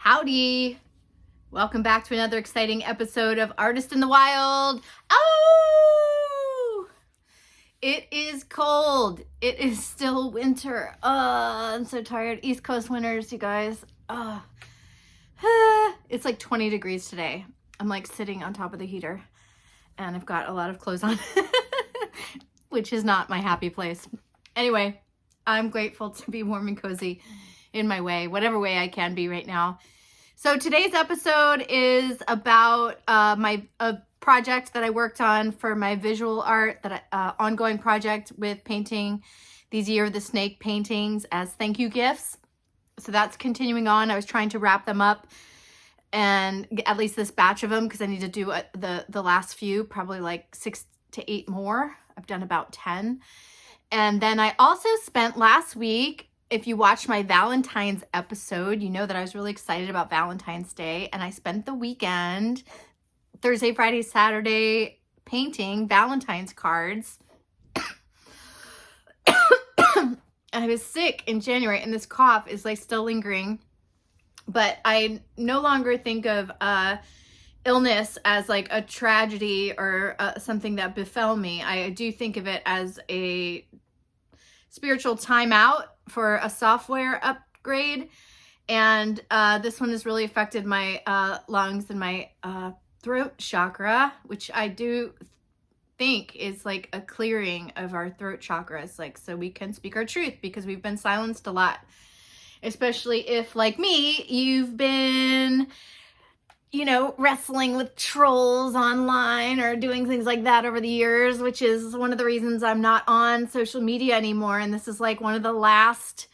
Howdy! Welcome back to another exciting episode of Artist in the Wild. Oh! It is cold. It is still winter. I'm so tired. East Coast winters, you guys. It's like 20 degrees today. I'm like sitting on top of the heater and I've got a lot of clothes on, which is not my happy place. Anyway, I'm grateful to be warm and cozy in my way, whatever way I can be right now. So today's episode is about a project that I worked on for my visual art, ongoing project with painting these Year of the Snake paintings as thank you gifts. So that's continuing on. I was trying to wrap them up, and at least this batch of them, because I need to do the last few, probably like 6 to 8 more. I've done about 10. And then I also spent last week, if you watched my Valentines episode, you know that I was really excited about Valentine's Day, and I spent the weekend, Thursday, Friday, Saturday, painting Valentine's cards. I was sick in January, and this cough is like still lingering, but I no longer think of illness as like a tragedy or something that befell me. I do think of it as a spiritual timeout for a software upgrade, and this one has really affected my lungs and my throat chakra, which I do think is like a clearing of our throat chakras, like so we can speak our truth, because we've been silenced a lot, especially if, like me, you've been wrestling with trolls online or doing things like that over the years, which is one of the reasons I'm not on social media anymore. And this is like one of the last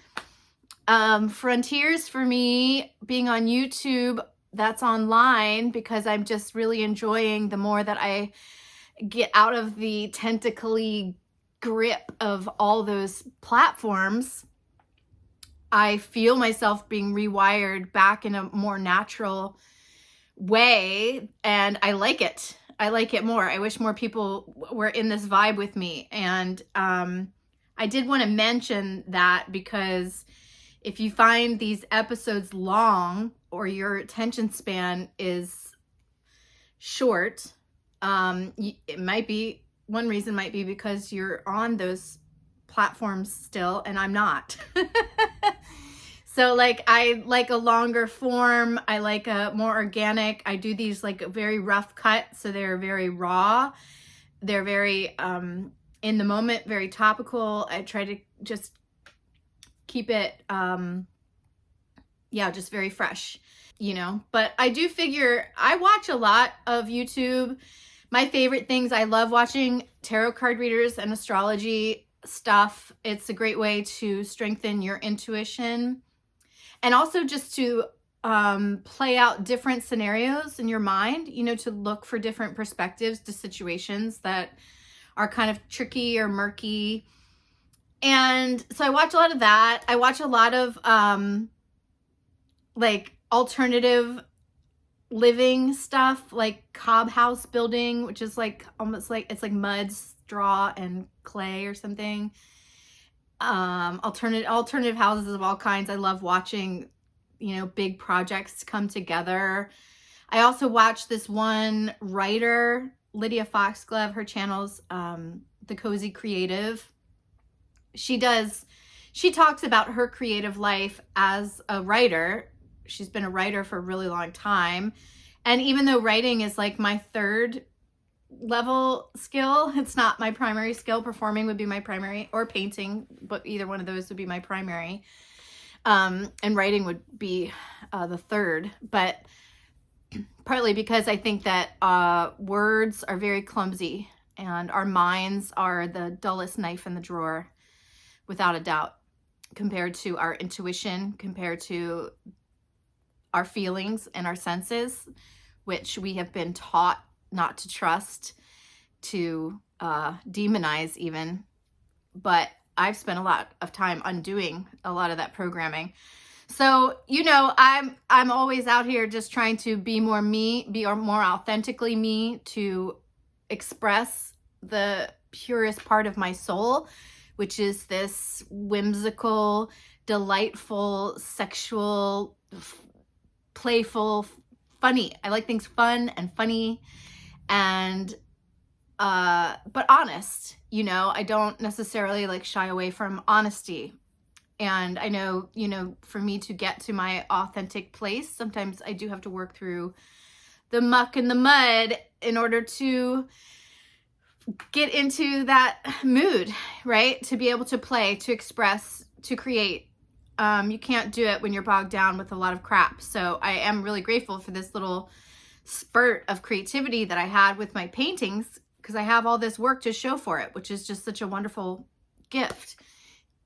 frontiers for me, being on YouTube that's online, because I'm just really enjoying the more that I get out of the tentacly grip of all those platforms. I feel myself being rewired back in a more natural way, and I like it. I like it more. I wish more people were in this vibe with me. And I did want to mention that, because if you find these episodes long or your attention span is short, it might be, one reason might be because you're on those platforms still and I'm not. So like I like a longer form. I like a more organic. I do these like very rough cut, so they're very raw. They're very in the moment, very topical. I try to just keep it just very fresh, But I do figure I watch a lot of YouTube. My favorite things, I love watching tarot card readers and astrology stuff. It's a great way to strengthen your intuition, and also just to play out different scenarios in your mind, to look for different perspectives to situations that are kind of tricky or murky. And so I watch a lot of that. I watch a lot of like alternative living stuff, like cob house building, which is like almost like, it's like mud, straw, and clay or something. Alternative houses of all kinds. I love watching, big projects come together. I also watch this one writer, Lydia Foxglove, her channel's The Cozy Creative. She talks about her creative life as a writer. She's been a writer for a really long time. And even though writing is like my third level skill, it's not my primary skill. Performing would be my primary, or painting, but either one of those would be my primary. And writing would be the third, but partly because I think that words are very clumsy and our minds are the dullest knife in the drawer, without a doubt, compared to our intuition, compared to our feelings and our senses, which we have been taught not to trust, to demonize even. But I've spent a lot of time undoing a lot of that programming. So, I'm always out here just trying to be more me, be more authentically me, to express the purest part of my soul, which is this whimsical, delightful, sexual, playful, funny. I like things fun and funny and but honest, you know. I don't necessarily like shy away from honesty. And I know, you know, for me to get to my authentic place, sometimes I do have to work through the muck and the mud in order to get into that mood, right? To be able to play, to express, to create. You can't do it when you're bogged down with a lot of crap. So I am really grateful for this little spurt of creativity that I had with my paintings, because I have all this work to show for it, which is just such a wonderful gift.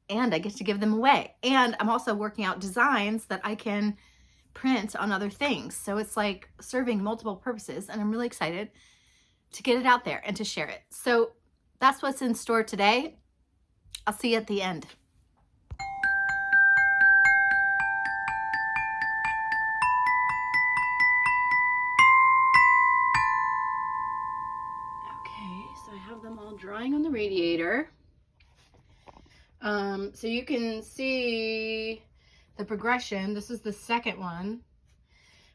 And I get to give them away. And I'm also working out designs that I can print on other things. So it's like serving multiple purposes, and I'm really excited to get it out there and to share it. So that's what's in store today. I'll see you at the end. Okay, so I have them all drying on the radiator. So you can see the progression. This is the second one,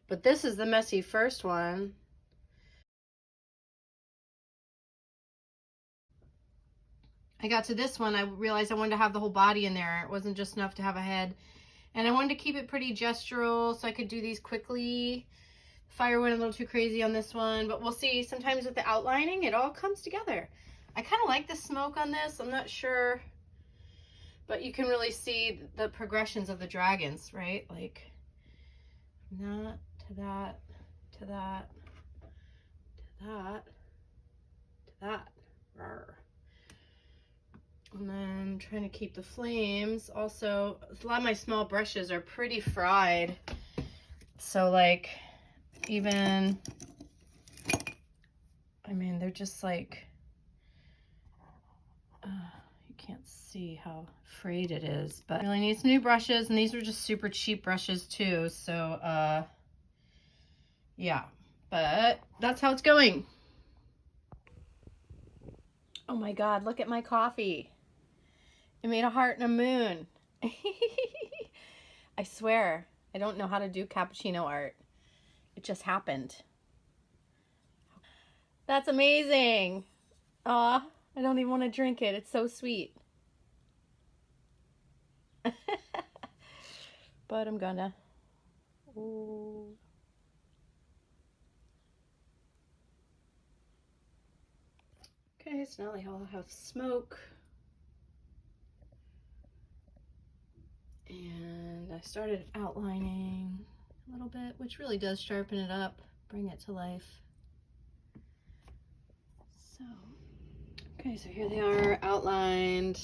but this is the messy first one. I got to this one, I realized I wanted to have the whole body in there. It wasn't just enough to have a head. And I wanted to keep it pretty gestural so I could do these quickly. Fire went a little too crazy on this one, but we'll see. Sometimes with the outlining, it all comes together. I kind of like the smoke on this. I'm not sure, but you can really see the progressions of the dragons, right? Like that to that, to that, to that, to that. Rawr. And then trying to keep the flames. Also, a lot of my small brushes are pretty fried. So like, even, I mean, they're just like, you can't see how frayed it is, but really needs new brushes, and these were just super cheap brushes too. So, yeah, but that's how it's going. Oh my God, look at my coffee. It made a heart and a moon. I swear, I don't know how to do cappuccino art. It just happened. That's amazing. Aw, I don't even want to drink it. It's so sweet. But I'm gonna. Ooh. Okay, so now they all have smoke. And I started outlining a little bit, which really does sharpen it up, bring it to life. So, okay, so here they are outlined.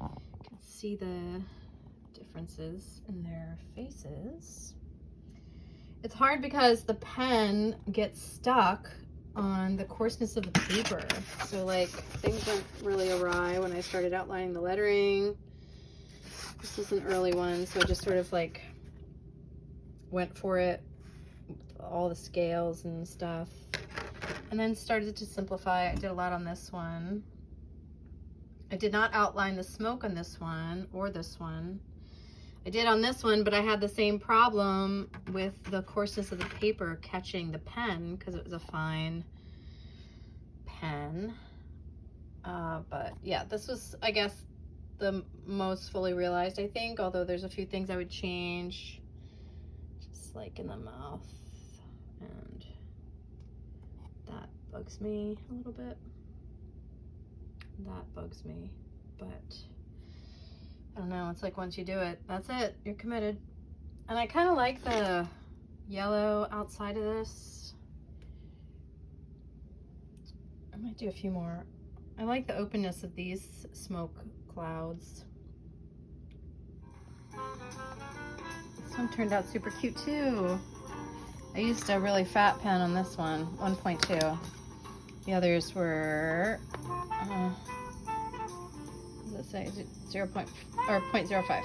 You can see the differences in their faces. It's hard because the pen gets stuck on the coarseness of the paper. So like, things went really awry when I started outlining the lettering. This is an early one, so I just sort of like went for it, all the scales and stuff, and then started to simplify. I did a lot on this one. I did not outline the smoke on this one or this one. I did on this one, but I had the same problem with the coarseness of the paper catching the pen because it was a fine pen. But yeah, this was, I guess, the most fully realized, I think, although there's a few things I would change, just like in the mouth, and that bugs me a little bit. That bugs me, but I don't know, it's like once you do it, that's it, you're committed. And I kind of like the yellow outside of this. I might do a few more. I like the openness of these smoke clouds. This one turned out super cute too. I used a really fat pen on this one, 1.2. The others were, what does it say? 0.05.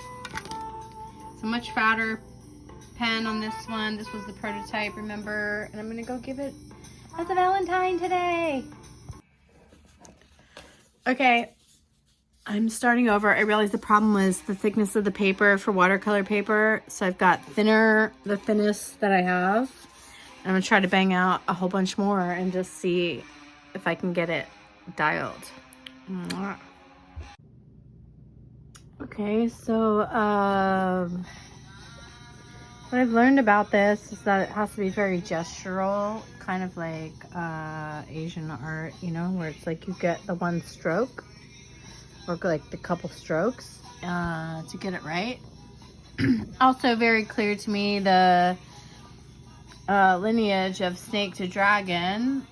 So much fatter pen on this one. This was the prototype, remember? And I'm gonna go give it as a Valentine today. Okay, I'm starting over. I realized the problem was the thickness of the paper for watercolor paper. So I've got thinner, the thinnest that I have. I'm gonna try to bang out a whole bunch more and just see if I can get it dialed. Mwah. Okay, so what I've learned about this is that it has to be very gestural, kind of like Asian art, you know, where it's like you get the one stroke or like the couple strokes to get it right. Also very clear to me the lineage of snake to dragon.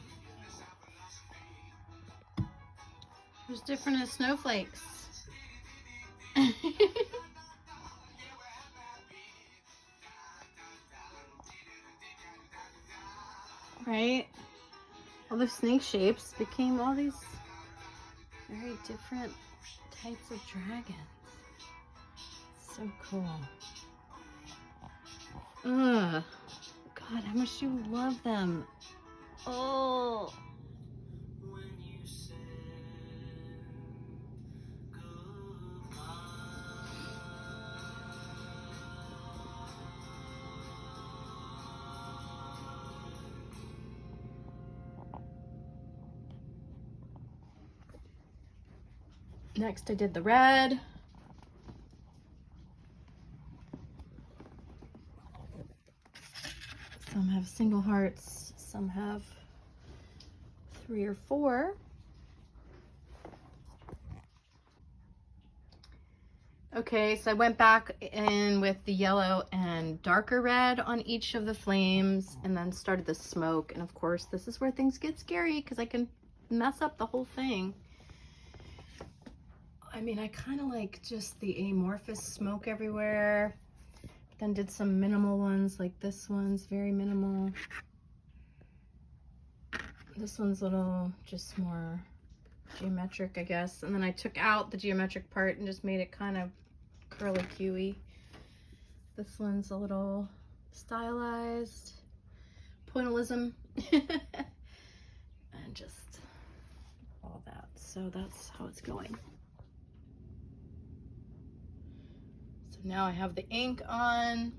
It's different as snowflakes. Right? All the snake shapes became all these very different types of dragons. So cool. Ugh. God, how much do you love them? Oh. Next, I did the red. Some have single hearts, some have 3 or 4. Okay, so I went back in with the yellow and darker red on each of the flames and then started the smoke. And of course, this is where things get scary because I can mess up the whole thing. I mean, I kind of like just the amorphous smoke everywhere. Then did some minimal ones, like this one's very minimal. This one's a little just more geometric, I guess. And then I took out the geometric part and just made it kind of curly-cuey. This one's a little stylized, pointillism, and just all that. So that's how it's going. So now I have the ink on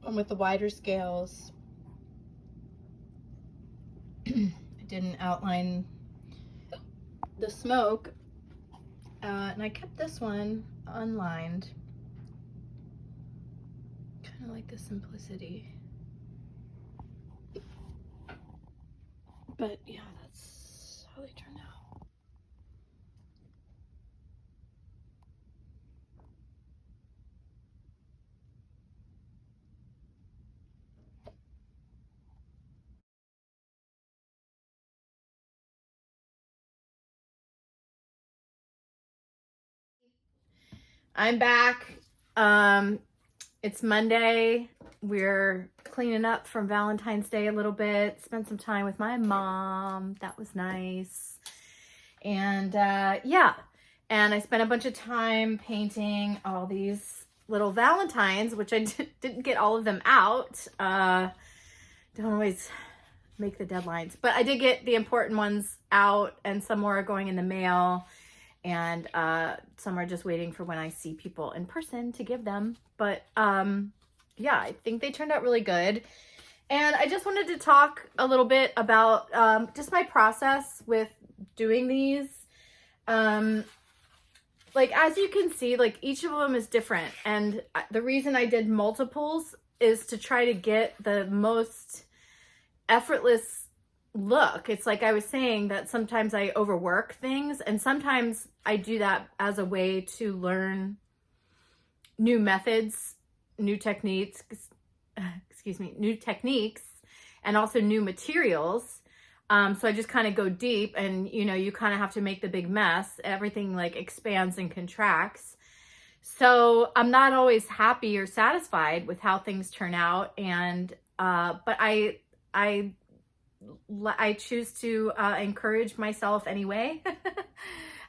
and with the wider scales. I didn't outline the smoke. And I kept this one unlined. Kind of like the simplicity. But yeah, that's how they turned out. I'm back. It's Monday. We're cleaning up from Valentine's Day a little bit. Spent some time with my mom. That was nice. And yeah, and I spent a bunch of time painting all these little Valentines, which I didn't get all of them out. Don't always make the deadlines, but I did get the important ones out, and some more are going in the mail. And some are just waiting for when I see people in person to give them. But yeah, I think they turned out really good. And I just wanted to talk a little bit about just my process with doing these. Like, as you can see, like each of them is different. And the reason I did multiples is to try to get the most effortless look. It's like I was saying that sometimes I overwork things, and sometimes I do that as a way to learn new methods, new techniques, new techniques, and also new materials. So I just kind of go deep, and you know, you kind of have to make the big mess. Everything like expands and contracts. So I'm not always happy or satisfied with how things turn out, and but I choose to encourage myself anyway.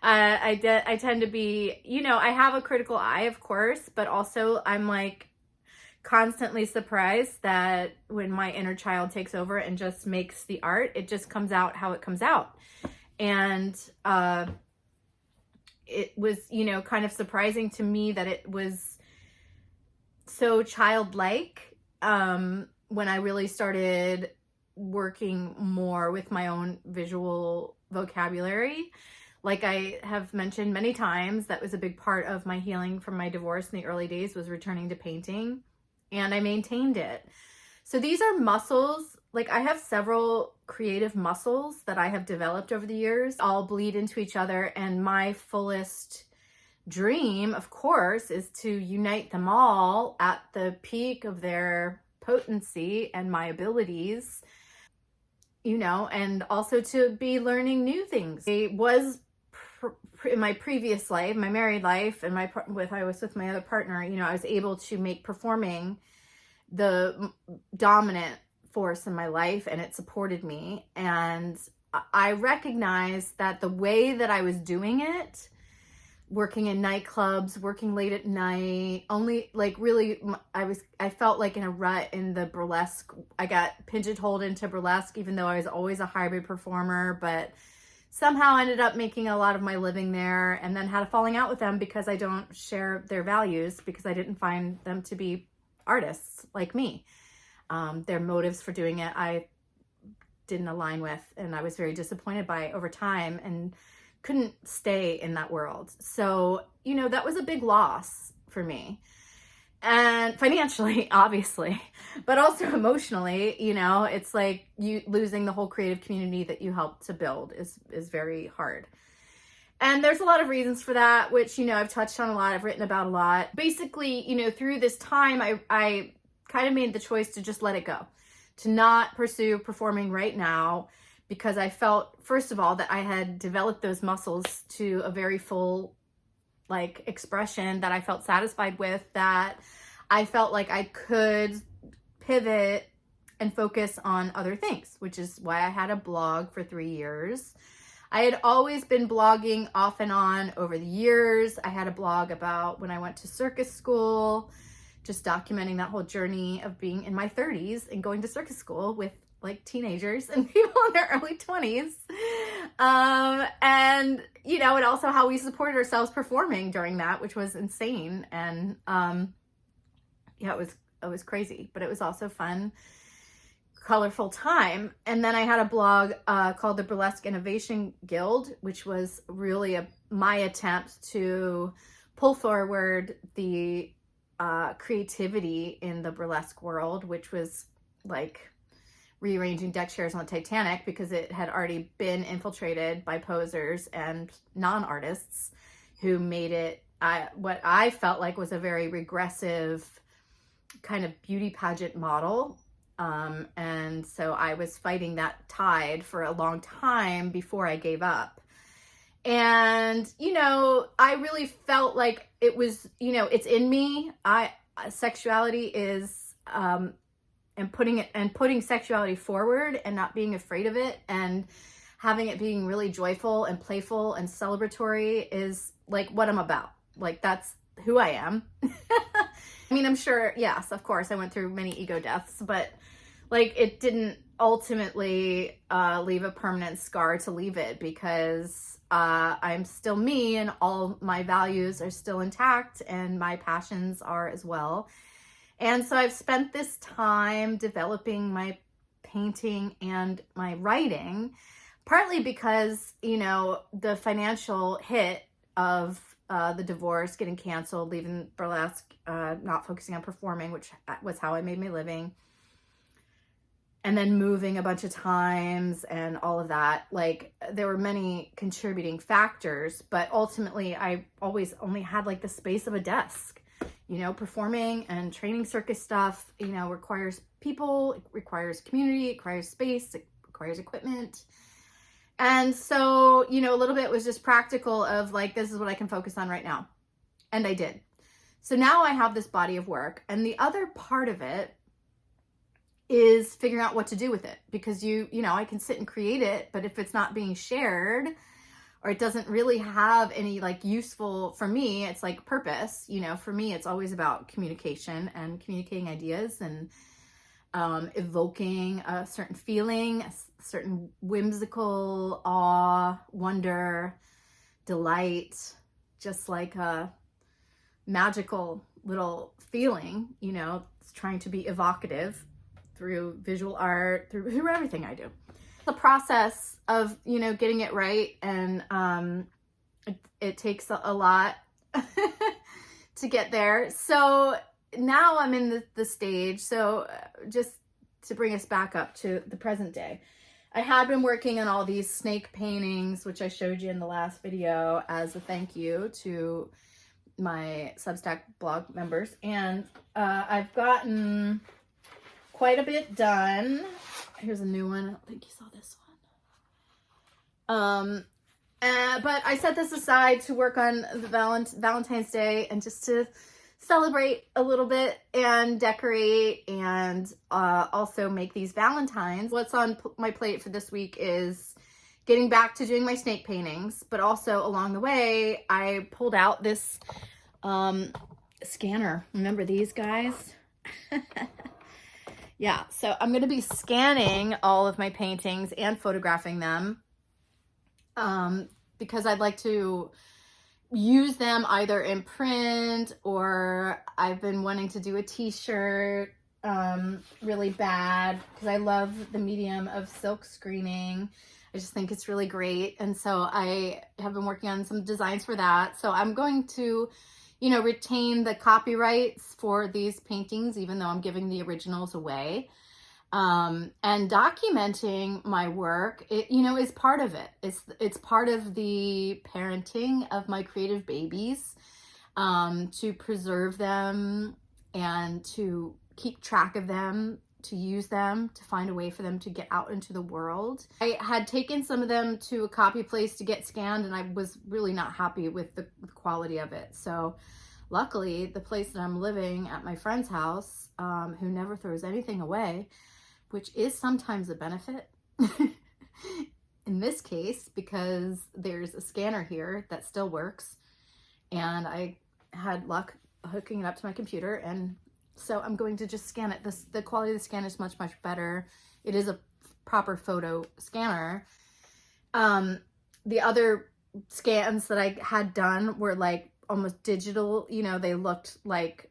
I tend to be, you know, I have a critical eye, of course, but also I'm like constantly surprised that when my inner child takes over and just makes the art, it just comes out how it comes out. And it was, you know, kind of surprising to me that it was so childlike when I really started working more with my own visual vocabulary. Like I have mentioned many times, that was a big part of my healing from my divorce in the early days, was returning to painting, and I maintained it. So these are muscles. Like I have several creative muscles that I have developed over the years, all bleed into each other. And my fullest dream, of course, is to unite them all at the peak of their potency and my abilities, you know, and also to be learning new things. It was in my previous life, my married life, and I was with my other partner, you know, I was able to make performing the dominant force in my life, and it supported me. And I recognized that the way that I was doing it, working in nightclubs, working late at night, only like really, I felt like in a rut in the burlesque. I got pigeonholed into burlesque, even though I was always a hybrid performer, but somehow ended up making a lot of my living there, and then had a falling out with them because I don't share their values, because I didn't find them to be artists like me. Their motives for doing it, I didn't align with, and I was very disappointed by over time, and couldn't stay in that world. So, you know, that was a big loss for me. And financially, obviously, but also emotionally, you know, it's like you losing the whole creative community that you helped to build is very hard. And there's a lot of reasons for that, which, you know, I've touched on a lot, I've written about a lot. Basically, you know, through this time, I kind of made the choice to just let it go, to not pursue performing right now, because I felt, first of all, that I had developed those muscles to a very full, like, expression that I felt satisfied with, that I felt like I could pivot and focus on other things, which is why I had a blog for 3 years. I had always been blogging off and on over the years. I had a blog about when I went to circus school, just documenting that whole journey of being in my 30s and going to circus school with like teenagers and people in their early 20s. And, you know, and also how we supported ourselves performing during that, which was insane. And yeah, it was crazy, but it was also fun, colorful time. And then I had a blog called the Burlesque Innovation Guild, which was really my attempt to pull forward the creativity in the burlesque world, which was like rearranging deck chairs on the Titanic, because it had already been infiltrated by posers and non-artists who made it what I felt like was a very regressive kind of beauty pageant model. And so I was fighting that tide for a long time before I gave up. And, you know, I really felt like it was, you know, it's in me. Sexuality is, and putting sexuality forward and not being afraid of it, and having it being really joyful and playful and celebratory is like what I'm about. Like, that's who I am. I mean, I'm sure, yes, of course, I went through many ego deaths, but like it didn't ultimately leave a permanent scar to leave it, because I'm still me, and all my values are still intact, and my passions are as well. And so I've spent this time developing my painting and my writing, partly because, you know, the financial hit of the divorce, getting canceled, leaving burlesque, not focusing on performing, which was how I made my living, and then moving a bunch of times and all of that. Like, there were many contributing factors, but ultimately I always only had like the space of a desk. You know, performing and training circus stuff, you know, requires people, it requires community, it requires space, it requires equipment. And so, you know, a little bit was just practical of like, this is what I can focus on right now. And I did. So now I have this body of work, and the other part of it is figuring out what to do with it, because you know, I can sit and create it, but if it's not being shared, or it doesn't really have any like useful, for me, it's like purpose, you know, for me, it's always about communication and communicating ideas and evoking a certain feeling, a certain whimsical awe, wonder, delight, just like a magical little feeling, you know, it's trying to be evocative through visual art, through everything I do. The process of, you know, getting it right, and it takes a lot to get there. So now I'm in the stage. So just to bring us back up to the present day, I had been working on all these snake paintings, which I showed you in the last video as a thank you to my Substack blog members. And I've gotten quite a bit done. Here's a new one. I don't think you saw this one. But I set this aside to work on the Valentine's Day and just to celebrate a little bit and decorate and also make these Valentines. What's on my plate for this week is getting back to doing my snake paintings, but also along the way, I pulled out this scanner. Remember these guys? Yeah, so I'm going to be scanning all of my paintings and photographing them because I'd like to use them either in print, or I've been wanting to do a t-shirt really bad because I love the medium of silk screening. I just think it's really great. And so I have been working on some designs for that. So I'm going to, you know, retain the copyrights for these paintings, even though I'm giving the originals away. And documenting my work, it, you know, is part of it. It's part of the parenting of my creative babies, to preserve them and to keep track of them, to use them, to find a way for them to get out into the world. I had taken some of them to a copy place to get scanned, and I was really not happy with the quality of it. So luckily, the place that I'm living at, my friend's house, who never throws anything away, which is sometimes a benefit in this case, because there's a scanner here that still works, and I had luck hooking it up to my computer, and so I'm going to just scan it. The quality of the scanner is much better. It is a proper photo scanner. The other scans that I had done were like almost digital, you know, they looked like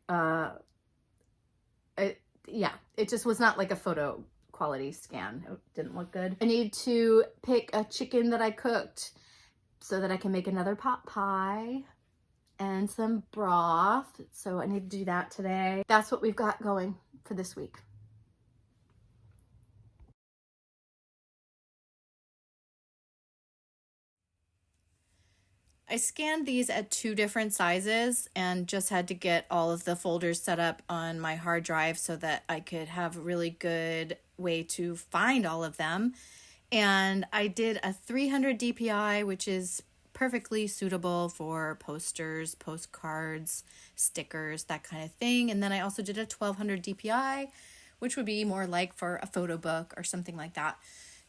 yeah, it just was not like a photo quality scan. It didn't look good. I need to pick a chicken that I cooked so that I can make another pot pie and some broth. So I need to do that today. That's what we've got going for this week. I scanned these at 2 different sizes and just had to get all of the folders set up on my hard drive so that I could have a really good way to find all of them. And I did a 300 DPI, which is perfectly suitable for posters, postcards, stickers, that kind of thing. And then I also did a 1200 DPI, which would be more like for a photo book or something like that.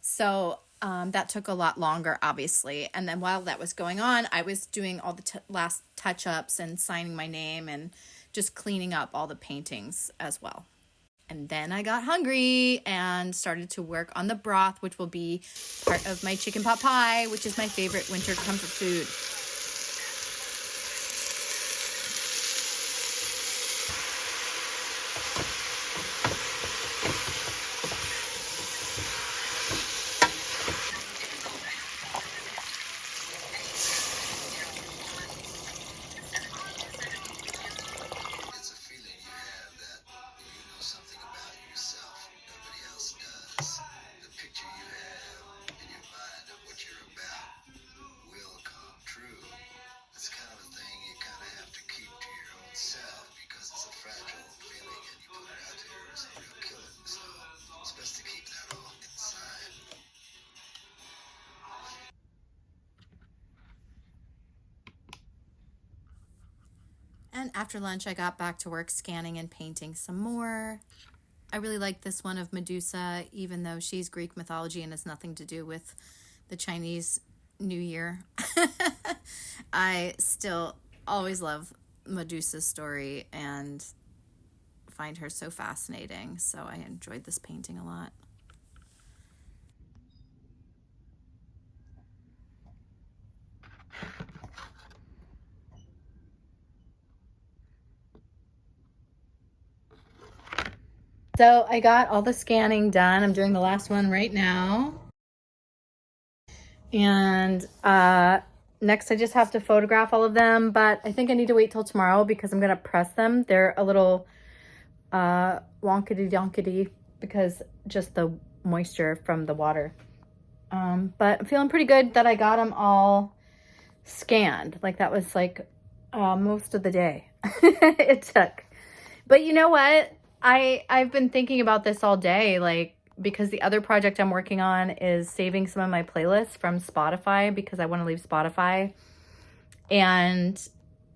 So that took a lot longer, obviously. And then while that was going on, I was doing all the last touch-ups and signing my name and just cleaning up all the paintings as well. And then I got hungry and started to work on the broth, which will be part of my chicken pot pie, which is my favorite winter comfort food. And after lunch, I got back to work scanning and painting some more. I really like this one of Medusa, even though she's Greek mythology and has nothing to do with the Chinese New Year. I still always love Medusa's story, and find her so fascinating. So I enjoyed this painting a lot. So I got all the scanning done. I'm doing the last one right now. And next I just have to photograph all of them, but I think I need to wait till tomorrow because I'm going to press them. They're a little wonkety donkety because just the moisture from the water. But I'm feeling pretty good that I got them all scanned. Like that was like most of the day it took. But you know what? I've been thinking about this all day, like, because the other project I'm working on is saving some of my playlists from Spotify because I want to leave Spotify. And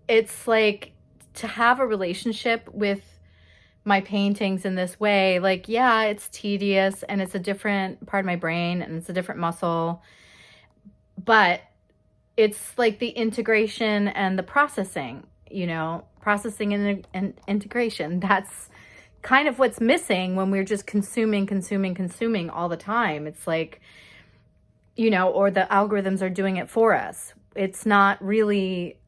it's like to have a relationship with my paintings in this way, like, yeah, it's tedious and it's a different part of my brain and it's a different muscle, but it's like the integration and the processing, you know, processing and integration. That's kind of what's missing when we're just consuming all the time. It's like, you know, or the algorithms are doing it for us. It's not really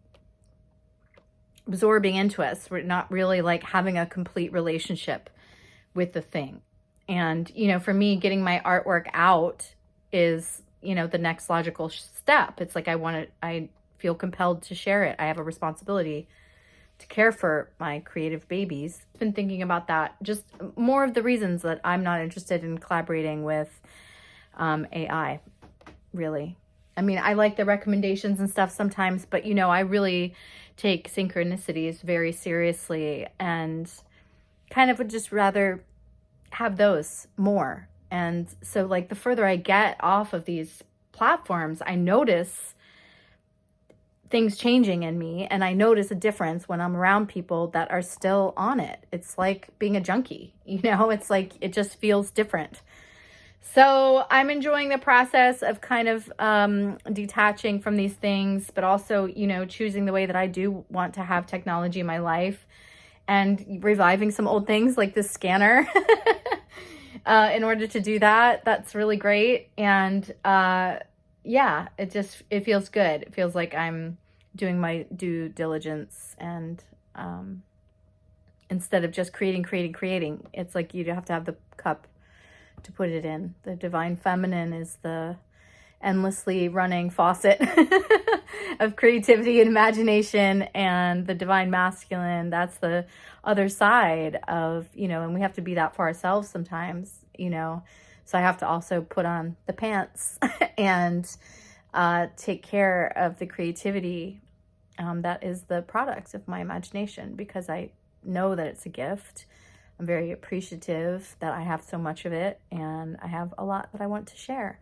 absorbing into us. We're not really like having a complete relationship with the thing. And, you know, for me, getting my artwork out is, you know, the next logical step. It's like I feel compelled to share it. I have a responsibility to care for my creative babies. I've been thinking about that, just more of the reasons that I'm not interested in collaborating with AI, really. I mean, I like the recommendations and stuff sometimes, but you know, I really take synchronicities very seriously and kind of would just rather have those more. And so like the further I get off of these platforms, I notice things changing in me, and I notice a difference when I'm around people that are still on it. It's like being a junkie, you know, it's like it just feels different. So I'm enjoying the process of kind of detaching from these things, but also, you know, choosing the way that I do want to have technology in my life and reviving some old things like this scanner in order to do that. That's really great. And yeah, it feels good. It feels like I'm doing my due diligence, and instead of just creating, it's like you have to have the cup to put it in. The divine feminine is the endlessly running faucet of creativity and imagination, and the divine masculine, that's the other side of, you know, and we have to be that for ourselves sometimes, you know. So I have to also put on the pants and take care of the creativity that is the product of my imagination, because I know that it's a gift. I'm very appreciative that I have so much of it, and I have a lot that I want to share.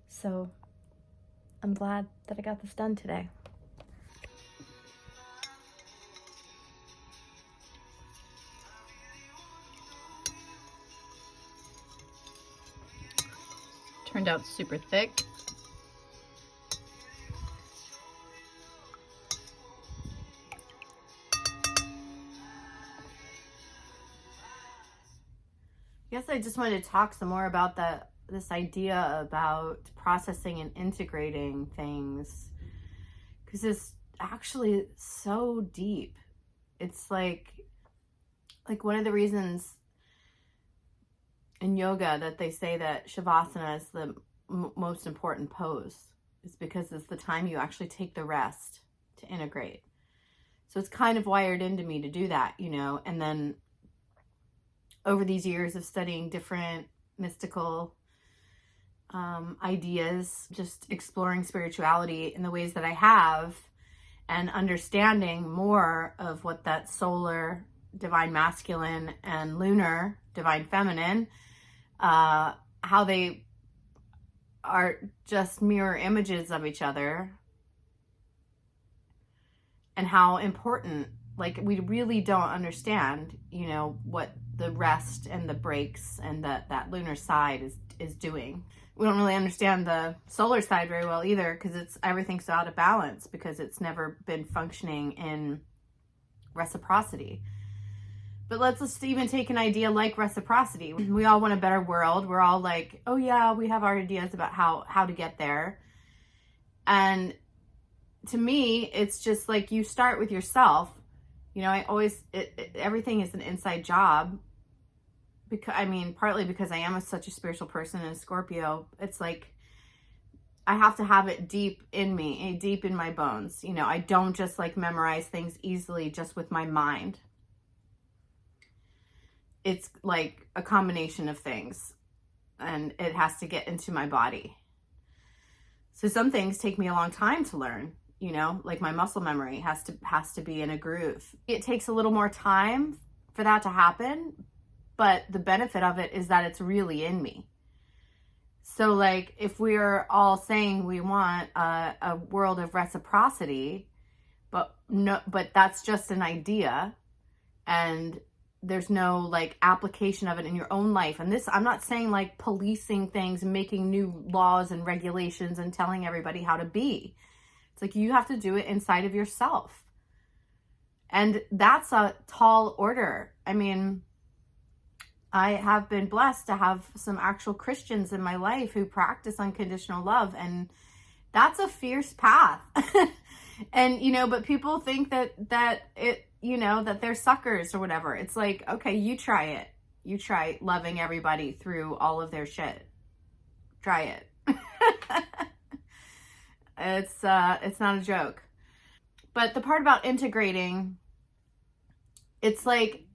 So I'm glad that I got this done today. Turned out super thick. I guess I just wanted to talk some more about this idea about processing and integrating things, because it's actually so deep. It's like one of the reasons in yoga that they say that Shavasana is the most important pose is because it's the time you actually take the rest to integrate. So it's kind of wired into me to do that, you know. And then over these years of studying different mystical ideas, just exploring spirituality in the ways that I have, and understanding more of what that solar divine masculine and lunar divine feminine, how they are just mirror images of each other, and how important, like, we really don't understand, you know, what the rest and the breaks and that lunar side is doing. We don't really understand the solar side very well either, because everything's so out of balance, because it's never been functioning in reciprocity. But let's even take an idea like reciprocity. We all want a better world. We're all like, oh yeah, we have our ideas about how to get there. And to me, it's just like you start with yourself. You know, everything is an inside job. Because partly because I am such a spiritual person and a Scorpio. It's like I have to have it deep in me, deep in my bones. You know, I don't just like memorize things easily just with my mind. It's like a combination of things, and it has to get into my body. So some things take me a long time to learn, you know, like my muscle memory has to be in a groove. It takes a little more time for that to happen, but the benefit of it is that it's really in me. So like if we're all saying we want a world of reciprocity, but that's just an idea, and there's no like application of it in your own life. And this, I'm not saying like policing things and making new laws and regulations and telling everybody how to be. It's like you have to do it inside of yourself. And that's a tall order. I mean, I have been blessed to have some actual Christians in my life who practice unconditional love. And that's a fierce path. And, you know, but people think that it, you know, that they're suckers or whatever. It's like, okay, you try it. You try loving everybody through all of their shit. Try it. It's not a joke. But the part about integrating, it's like,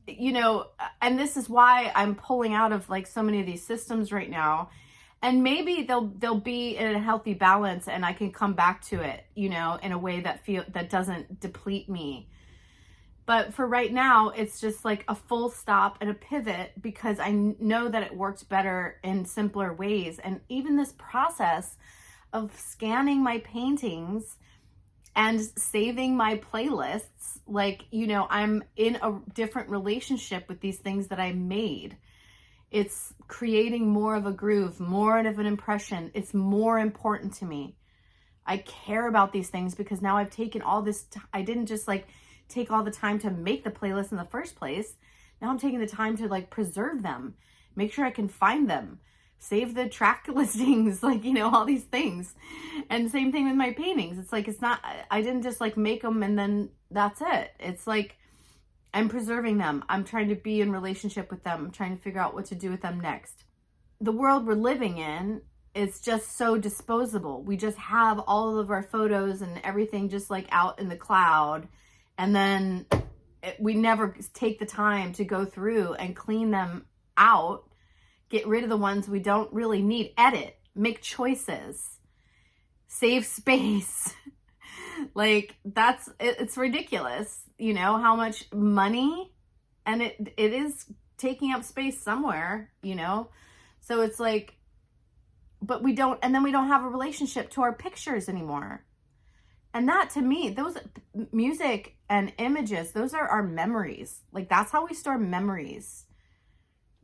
you know, and this is why I'm pulling out of like so many of these systems right now. And maybe they'll be in a healthy balance, and I can come back to it, you know, in a way that doesn't deplete me. But for right now, it's just like a full stop and a pivot, because I know that it worked better in simpler ways. And even this process of scanning my paintings and saving my playlists, like, you know, I'm in a different relationship with these things that I made. It's creating more of a groove, more of an impression. It's more important to me. I care about these things because now I've taken all this. I didn't just like take all the time to make the playlist in the first place. Now I'm taking the time to like preserve them, make sure I can find them, save the track listings, like, you know, all these things. And same thing with my paintings. It's like, it's not, I didn't just like make them and then that's it. It's like, I'm preserving them. I'm trying to be in relationship with them. I'm trying to figure out what to do with them next. The world we're living in is just so disposable. We just have all of our photos and everything just like out in the cloud. And then we never take the time to go through and clean them out, get rid of the ones we don't really need, edit, make choices, save space. Like it's ridiculous, you know, how much money, and it is taking up space somewhere, you know? So it's like, but we don't have a relationship to our pictures anymore. And that, to me, those music and images, those are our memories. Like that's how we store memories,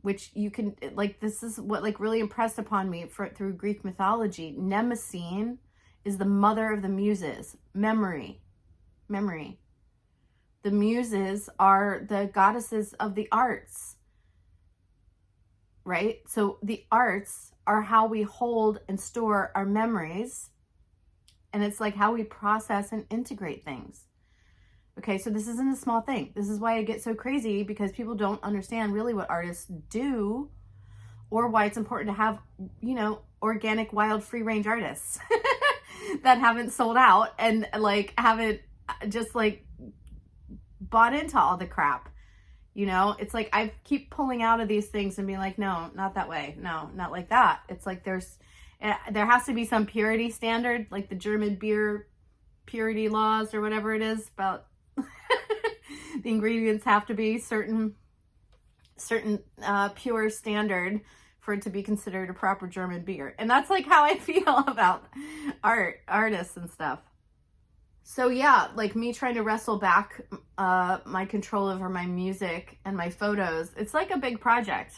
which you can, like, this is what like really impressed upon me through Greek mythology. Mnemosyne is the mother of the muses. Memory. The muses are the goddesses of the arts, right? So the arts are how we hold and store our memories. And it's like how we process and integrate things. Okay, so this isn't a small thing. This is why I get so crazy, because people don't understand really what artists do, or why it's important to have, you know, organic, wild, free-range artists that haven't sold out and like haven't just like bought into all the crap. You know, it's like I keep pulling out of these things and being like, no, not that way. No, not like that. It's like there has to be some purity standard, like the German beer purity laws or whatever it is about the ingredients have to be certain pure standard for it to be considered a proper German beer. And that's like how I feel about artists and stuff. So yeah, like me trying to wrestle back my control over my music and my photos, it's like a big project.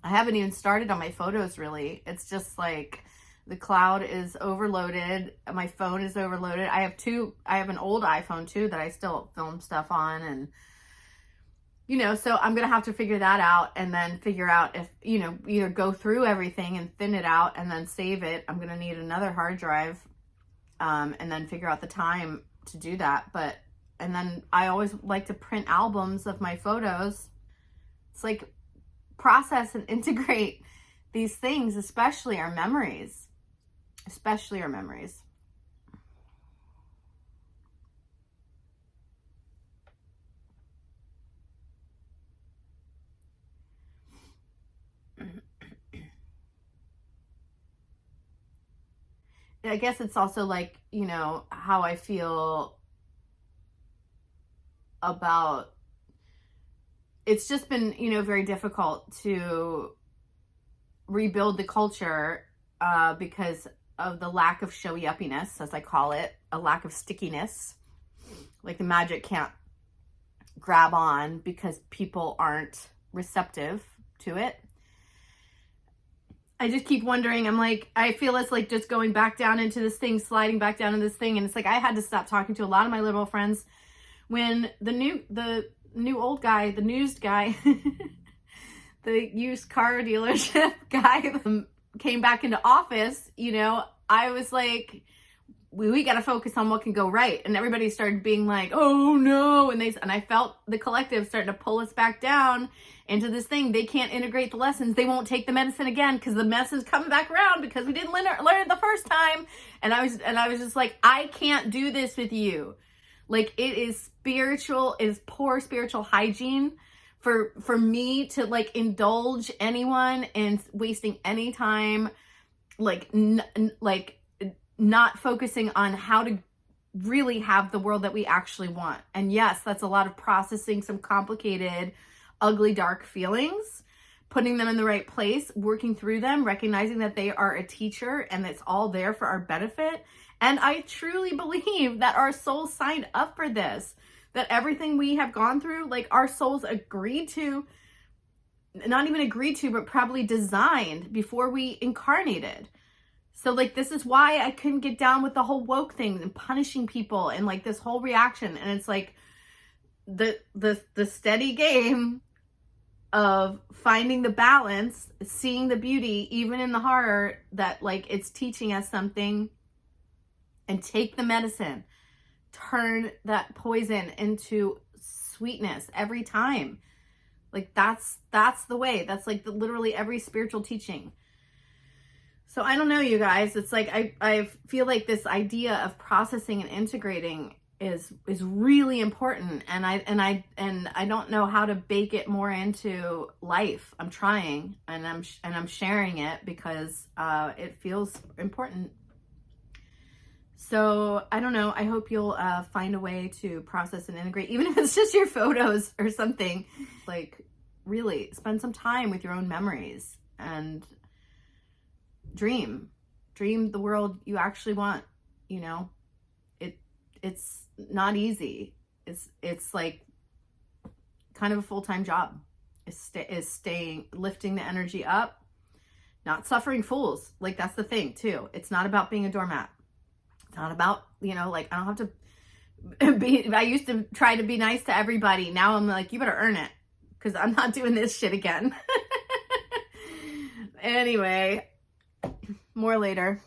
I haven't even started on my photos really. It's just like the cloud is overloaded. My phone is overloaded. I have an old iPhone too that I still film stuff on, and you know, so I'm going to have to figure that out and then figure out if, you know, either go through everything and thin it out and then save it. I'm going to need another hard drive, and then figure out the time to do that. But, and then I always like to print albums of my photos. It's like process and integrate these things, especially our memories, especially our memories. I guess it's also like, you know, how I feel about, it's just been, you know, very difficult to rebuild the culture, because of the lack of showy uppiness, as I call it, a lack of stickiness. Like the magic can't grab on because people aren't receptive to it. I just keep wondering, I'm like, I feel it's like just going back down into this thing, sliding back down into this thing. And it's like, I had to stop talking to a lot of my liberal friends when the new old guy, the used guy, the used car dealership guy came back into office. You know, I was like, we got to focus on what can go right. And everybody started being like, oh no. And I felt the collective starting to pull us back down into this thing. They can't integrate the lessons. They won't take the medicine again because the medicine's coming back around because we didn't learn it the first time. And I was just like, I can't do this with you. Like, it is spiritual, it is poor spiritual hygiene for me to like indulge anyone in wasting any time, like not focusing on how to really have the world that we actually want. And yes, that's a lot of processing some complicated, ugly, dark feelings, putting them in the right place, working through them, recognizing that they are a teacher and it's all there for our benefit. And I truly believe that our souls signed up for this, that everything we have gone through, like our souls agreed to, not even agreed to, but probably designed before we incarnated. So like, this is why I couldn't get down with the whole woke things and punishing people and like this whole reaction. And it's like the steady game of finding the balance, seeing the beauty, even in the horror, that like it's teaching us something, and take the medicine, turn that poison into sweetness every time. Like that's the way. That's like literally every spiritual teaching. So I don't know, you guys. It's like I feel like this idea of processing and integrating is really important, and I don't know how to bake it more into life. I'm trying, and I'm sharing it because it feels important. So I don't know. I hope you'll find a way to process and integrate, even if it's just your photos or something. Like, really spend some time with your own memories and dream the world you actually want. You know, it's not easy. It's like kind of a full-time job. Is staying, lifting the energy up, not suffering fools. Like, that's the thing too. It's not about being a doormat. It's not about, you know, like, I don't have to be, I used to try to be nice to everybody. Now I'm like, you better earn it, because I'm not doing this shit again. Anyway, more later.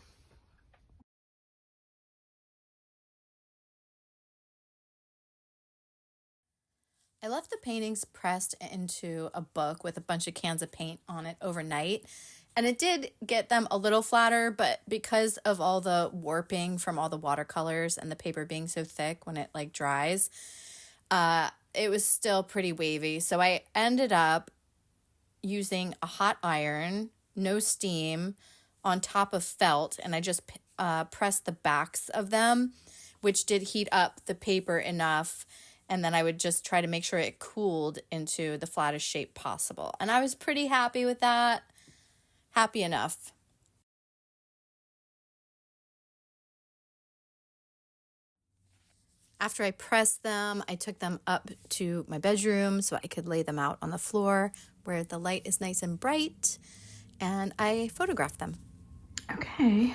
I left the paintings pressed into a book with a bunch of cans of paint on it overnight. And it did get them a little flatter, but because of all the warping from all the watercolors and the paper being so thick when it like dries, it was still pretty wavy. So I ended up using a hot iron, no steam, on top of felt, and I just pressed the backs of them, which did heat up the paper enough. And then I would just try to make sure it cooled into the flattest shape possible. And I was pretty happy with that. Happy enough. After I pressed them, I took them up to my bedroom so I could lay them out on the floor where the light is nice and bright, and I photographed them. Okay.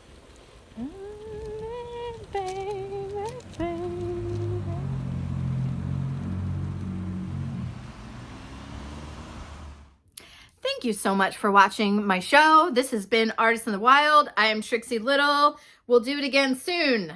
Thank you so much for watching my show. This has been Artists in the Wild. I am Trixie Little. We'll do it again soon.